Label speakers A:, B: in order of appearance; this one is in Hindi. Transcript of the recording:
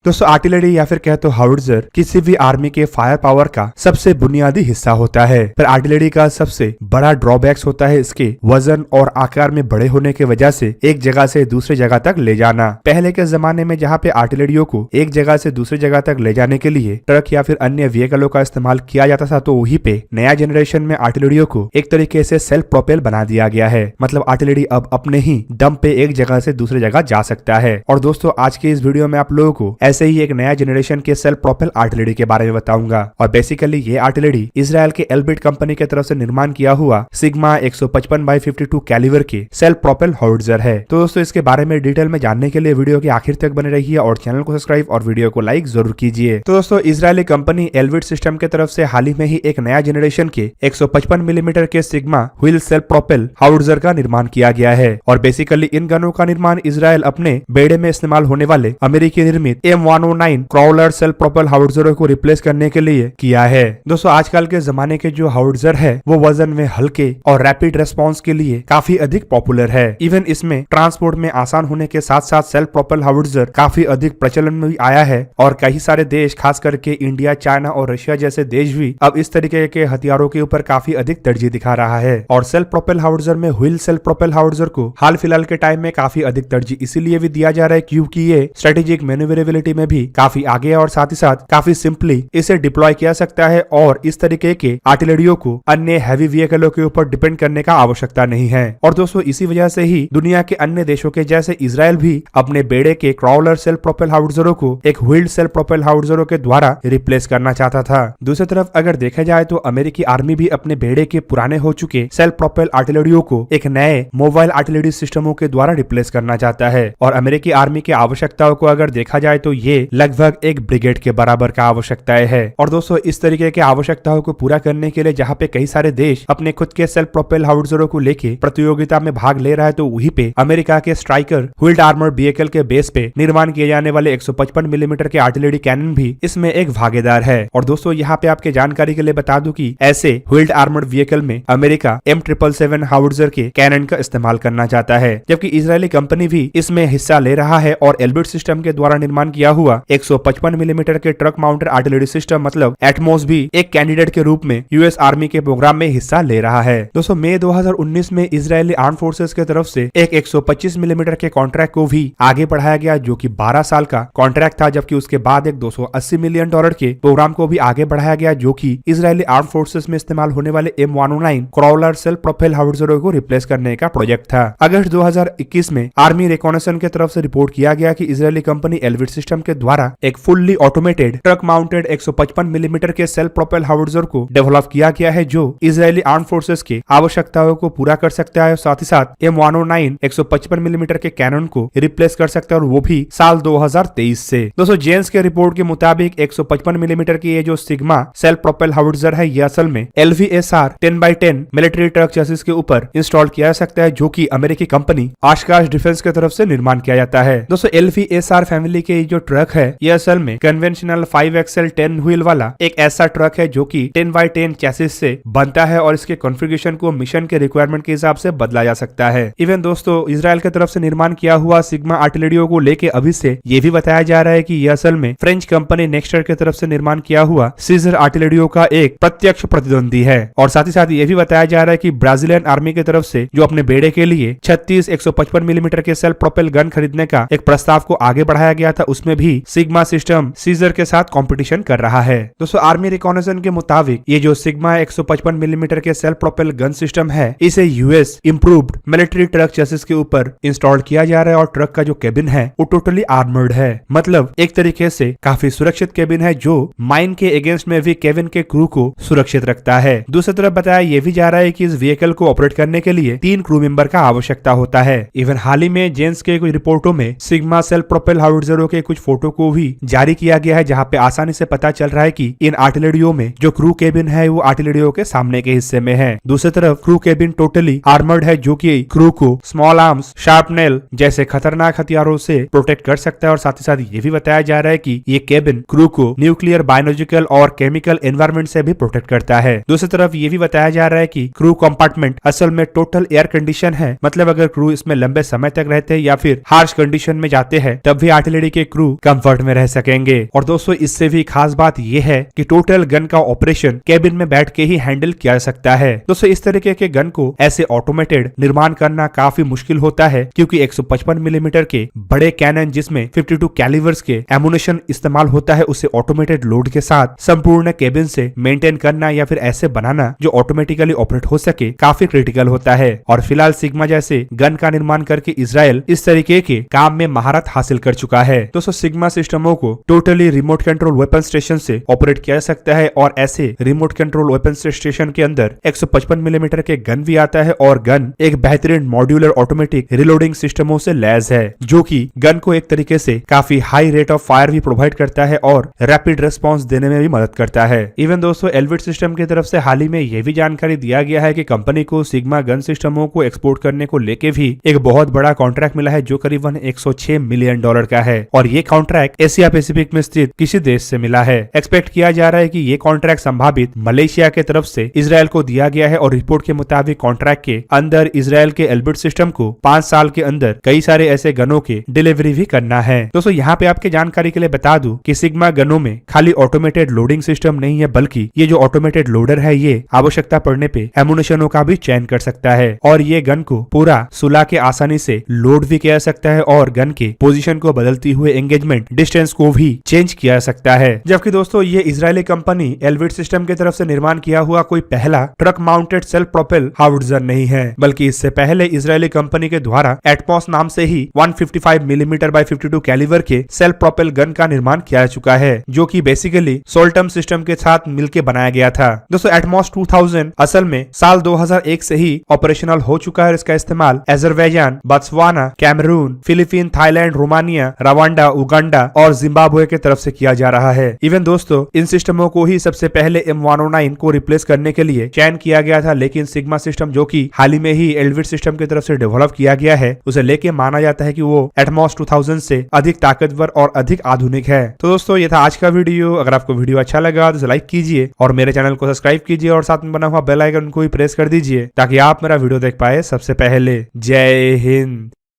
A: दोस्तों आर्टिलरी या फिर कहे तो हाउट्जर किसी भी आर्मी के फायर पावर का सबसे बुनियादी हिस्सा होता है। पर आर्टिलरी का सबसे बड़ा ड्रॉबैक्स होता है इसके वजन और आकार में बड़े होने की वजह से एक जगह से दूसरी जगह तक ले जाना। पहले के जमाने में जहाँ पे आर्टिलरियों को एक जगह से दूसरी जगह तक ले जाने के लिए ट्रक या फिर अन्य व्हीकलों का इस्तेमाल किया जाता था, तो वहीं पे नया जनरेशन में आर्टिलरियों को एक तरीके से सेल्फ प्रोपेल बना दिया गया है। मतलब आर्टिलरी अब अपने ही दम पे एक जगह से दूसरी जगह जा सकता है। और दोस्तों आज के इस वीडियो में आप लोगों को ऐसे ही एक नया जनरेशन के सेल्फ प्रोपेल आर्टिलरी के बारे में बताऊंगा। और बेसिकली ये आर्टिलरी इजराइल के एल्बिट कंपनी की तरफ से निर्माण किया हुआ सिग्मा 155x52 कैलिबर के सेल्फ प्रोपेल हाउट्जर है। तो दोस्तों इसके बारे में डिटेल में जानने के लिए वीडियो के आखिर तक बने रहिए और चैनल को सब्सक्राइब और वीडियो को लाइक जरूर कीजिए। तो दोस्तों इजरायली कंपनी एल्बिट सिस्टम की तरफ से हाल ही में ही एक नया जनरेशन के 155 मिलीमीटर के सिग्मा व्हील सेल्फ प्रोपेल हाउट्जर का निर्माण किया गया है। और बेसिकली इन गनों का निर्माण इजराइल अपने बेड़े में इस्तेमाल होने वाले अमेरिकी निर्मित M109 क्राउलर सेल्फ प्रोपेल हाउट्जरों को रिप्लेस करने के लिए किया है। दोस्तों आजकल के जमाने के जो हाउट्जर है वो वजन में हल्के और रैपिड रेस्पॉन्स के लिए काफी अधिक पॉपुलर है। इवन इसमें ट्रांसपोर्ट में आसान होने के साथ साथ सेल्फ प्रोपेल हाउट्जर काफी अधिक प्रचलन में भी आया है। और कई सारे देश खास करके इंडिया, चाइना और रशिया जैसे देश भी अब इस तरीके के हथियारों के ऊपर काफी अधिक तरजीह दिखा रहा है। और सेल्फ प्रोपेल हाउट्जर में व्हील सेल्फ प्रोपेल हाउट्जर को हाल फिलहाल के टाइम में काफी अधिक तरजीह इसीलिए भी दिया जा रहा है क्योंकि ये स्ट्रेटेजिक मैन्यूवरेबिलिटी में भी काफी आगे है और साथ ही साथ काफी सिंपली इसे डिप्लॉय किया सकता है। और इस तरीके के आर्टिलरियों को अन्य हैवी व्हीकलों के ऊपर डिपेंड करने का आवश्यकता नहीं है। और दोस्तों इसी वजह से ही दुनिया के अन्य देशों के जैसे इजराइल भी अपने बेड़े के क्राउलर सेल्फ प्रोपेल हाउट्जरों को एक व्हील्ड सेल्फ प्रोपेल हाउट्जरों के द्वारा रिप्लेस करना चाहता था। दूसरी तरफ अगर देखा जाए तो अमेरिकी आर्मी भी अपने बेड़े के पुराने हो चुके सेल्फ प्रोपेल आर्टिलरियों को एक नए मोबाइल आर्टिलरी सिस्टमों के द्वारा रिप्लेस करना चाहता है। और अमेरिकी आर्मी की आवश्यकताओं को अगर देखा जाए तो ये लगभग एक ब्रिगेड के बराबर का आवश्यकताएं है। और दोस्तों इस तरीके की आवश्यकताओं को पूरा करने के लिए जहाँ पे कई सारे देश अपने खुद के सेल्फ प्रोपेल हाउट्जरों को लेके प्रतियोगिता में भाग ले रहा है, तो वहीं पे अमेरिका के स्ट्राइकर व्हील्ड आर्मर व्हीकल के बेस पे निर्माण किए जाने वाले 155 मिलीमीटर के आर्टिलरी कैनन भी इसमें एक भागीदार है। और दोस्तों यहाँ पे आपके जानकारी के लिए बता दूं कि ऐसे व्हील्ड आर्मर व्हीकल में अमेरिका M777 हाउट्जर के कैनन का इस्तेमाल करना चाहता है, जबकि इजरायली कंपनी भी इसमें हिस्सा ले रहा है। और एल्बिट सिस्टम के द्वारा निर्माण किया हुआ 155 मिलीमीटर के ट्रक माउंटेड आर्टिलरी सिस्टम मतलब एटमोस भी एक कैंडिडेट के रूप में यूएस आर्मी के प्रोग्राम में हिस्सा ले रहा है। दोस्तों मई 2019 में इजरायली आर्म फोर्सेस की तरफ से एक 125 मिलीमीटर के कॉन्ट्रैक्ट को भी आगे बढ़ाया गया जो कि 12 साल का कॉन्ट्रैक्ट था, जबकि उसके बाद एक $280 मिलियन के प्रोग्राम को भी आगे बढ़ाया गया जो कि इजरायली आर्म फोर्सेस में इस्तेमाल होने वाले M109 क्राउलर सेल्फ प्रोपेल हाउट्जरों को रिप्लेस करने का प्रोजेक्ट था। अगस्त 2021 में आर्मी रिकॉनेसेंस की तरफ से रिपोर्ट किया गया कि इजरायली कंपनी एल्बिट सिस्टम के द्वारा एक fully automated truck mounted 155 millimetre के सेल्फ प्रोपेल हाउट्जर को डेवलप किया गया है जो इजरायली आर्म फोर्सेस की आवश्यकताओं को पूरा कर सकता है। साथ ही साथ M109 155 मिलीमीटर के कैनन को रिप्लेस कर सकता है और वो भी साल 2023 से। दोस्तों जेन्स के रिपोर्ट के मुताबिक 155 मिलीमीटर की ये जो सिग्मा सेल्फ प्रोपेल हाउट्जर है ये असल में LVSR 10x10 military truck chassis के ऊपर इंस्टॉल किया जा सकता है जो कि अमेरिकी कंपनी आकाश डिफेंस की तरफ से निर्माण किया जाता है। दोस्तों LVSR फैमिली के जो ट्रक है ये असल में कन्वेंशनल 5XL 10 व्हील वाला एक ऐसा ट्रक है जो कि 10x10 चेसिस से बनता है और इसके कॉन्फ़िगरेशन को मिशन के रिक्वायरमेंट के हिसाब से बदला जा सकता है। इवन दोस्तों इजराइल की तरफ से निर्माण किया हुआ सिग्मा आर्टिलरियों को लेके अभी से ये भी बताया जा रहा है कि यह असल में फ्रेंच कंपनी नेक्स्टर की तरफ से निर्माण किया हुआ सीजर आर्टिलरियों का एक प्रत्यक्ष प्रतिद्वंदी है। और साथ ही साथ ये भी बताया जा रहा है कि ब्राजीलियन आर्मी की तरफ से जो अपने बेड़े के लिए 36 155 मिलीमीटर के सेल्फ प्रोपेल गन खरीदने का एक प्रस्ताव को आगे बढ़ाया गया था, उसमें भी सिग्मा सिस्टम सीजर के साथ कंपटीशन कर रहा है। दोस्तों आर्मी रिकॉनेसेंस के मुताबिक ये जो सिग्मा 155 मिलीमीटर के सेल्फ प्रोपेल गन सिस्टम है इसे US improved military truck chassis के ऊपर इंस्टॉल किया जा रहा है। और ट्रक का जो केबिन है वो टोटली आर्मर्ड है, मतलब एक तरीके से काफी सुरक्षित केबिन है जो माइन के अगेंस्ट में भी केबिन के क्रू को सुरक्षित रखता है। दूसरी तरफ बताया यह भी जा रहा है कि इस व्हीकल को ऑपरेट करने के लिए 3 क्रू मेंबर का आवश्यकता होता है। इवन हाल ही में जेन्स के कुछ रिपोर्टों में सिग्मा सेल्फ प्रोपेल हाउट्जरों के कुछ फोटो को भी जारी किया गया है जहाँ पे आसानी से पता चल रहा है कि इन आर्टिलरियों में जो क्रू केबिन है वो आर्टिलरियों के सामने के हिस्से में है। दूसरी तरफ क्रू केबिन टोटली आर्मर्ड है जो कि क्रू को स्मॉल आर्म्स, शार्पनेल जैसे खतरनाक हथियारों से प्रोटेक्ट कर सकता है। और साथ ही साथ ये भी बताया जा रहा है कि ये केबिन क्रू को न्यूक्लियर, बायोलॉजिकल और केमिकल एनवायरनमेंट से भी प्रोटेक्ट करता है। दूसरी तरफ ये भी बताया जा रहा है कि क्रू कंपार्टमेंट असल में टोटल एयर कंडीशन है, मतलब अगर क्रू इसमें लंबे समय तक रहते हैं या फिर हार्श कंडीशन में जाते हैं तब भी आर्टिलरी के क्रू कंफर्ट में रह सकेंगे। और दोस्तों इससे भी खास बात यह है कि टोटल गन का ऑपरेशन केबिन में बैठ के ही हैंडल किया जा सकता है। दोस्तों इस तरीके के गन को ऐसे ऑटोमेटेड निर्माण करना काफी मुश्किल होता है, क्योंकि 155 मिलीमीटर के बड़े कैनन जिसमें 52 कैलिवर्स के एमुनेशन इस्तेमाल होता है, उसे ऑटोमेटेड लोड के साथ संपूर्ण केबिन से मेंटेन करना या फिर ऐसे बनाना जो ऑटोमेटिकली ऑपरेट हो सके, काफी क्रिटिकल होता है। और फिलहाल सिग्मा जैसे गन का निर्माण करके इजराइल इस तरीके के काम में महारत हासिल कर चुका है। दोस्तों सिग्मा सिस्टमों को totally remote control weapon station से ऑपरेट किया जा सकता है, और ऐसे रिमोट कंट्रोल वेपन स्टेशन के अंदर 155 मिलीमीटर के गन भी आता है, और गन एक बेहतरीन मॉड्यूलर ऑटोमेटिक रिलोडिंग सिस्टमों से लैस है, जो कि गन को एक तरीके से काफी हाई रेट ऑफ फायर भी प्रोवाइड करता है और रैपिड रेस्पॉन्स देने में भी मदद करता है। इवन दोस्तों एल्विट सिस्टम की तरफ से हाल ही में यह भी जानकारी दिया गया है कि कंपनी को सिग्मा गन सिस्टमों को एक्सपोर्ट करने को लेके भी एक बहुत बड़ा कॉन्ट्रैक्ट मिला है, जो करीबन $106 मिलियन का है, और ये कॉन्ट्रैक्ट एशिया पैसिफिक में स्थित किसी देश से मिला है। एक्सपेक्ट किया जा रहा है कि ये कॉन्ट्रैक्ट संभावित मलेशिया के तरफ से इजराइल को दिया गया है, और रिपोर्ट के मुताबिक कॉन्ट्रैक्ट के अंदर इजराइल के एल्बिट सिस्टम को 5 साल के अंदर कई सारे ऐसे गनों के डिलीवरी भी करना है। दोस्तों यहाँ पे आपके जानकारी के लिए बता दूं कि सिग्मा गनों में खाली ऑटोमेटेड लोडिंग सिस्टम नहीं है, बल्कि ये जो ऑटोमेटेड लोडर है ये आवश्यकता पड़ने पे एमुनेशनों का भी चयन कर सकता है, और ये गन को पूरा सुला के आसानी से लोड भी किया जा सकता है, और गन के पोजीशन को बदलती हुए एंगेजमेंट डिस्टेंस को भी चेंज किया जा सकता है। जबकि दोस्तों ये इजरायली कंपनी एल्विट सिस्टम की तरफ से निर्माण किया हुआ कोई पहला ट्रक माउंटेड सेल्फ प्रोपेल हाउट्जर नहीं है, बल्कि इससे पहले इजरायली कंपनी के द्वारा एटमॉस नाम से ही 155 मिलीमीटर बाय 52 कैलिबर के सेल्फ प्रोपेल गन का निर्माण किया जा चुका है, जो कि बेसिकली सोल्टम सिस्टम के साथ मिलकर बनाया गया था। दोस्तों एटमॉस 2000 असल में साल 2001 से ही ऑपरेशनल हो चुका है। इसका इस्तेमाल Azerbaijan, Botswana, Cameroon, Philippine, Thailand, Romania, Rwanda, Uganda और जिम्बाब्वे के तरफ से किया जा रहा है। इवन दोस्तों इन सिस्टमों को ही सबसे पहले M109 को रिप्लेस करने के लिए चयन किया गया था, लेकिन सिग्मा सिस्टम जो कि हाल ही में ही एल्विट सिस्टम की तरफ से डेवलप किया गया है, उसे लेके माना जाता है कि वो एटमॉस 2000 से अधिक ताकतवर और अधिक आधुनिक है। तो दोस्तों ये था आज का वीडियो। अगर आपको वीडियो अच्छा लगा तो लाइक कीजिए और मेरे चैनल को सब्सक्राइब कीजिए, और साथ में बना हुआ बेल आइकन को भी प्रेस कर दीजिए, ताकि आप मेरा वीडियो देख पाए सबसे पहले। जय हिंद।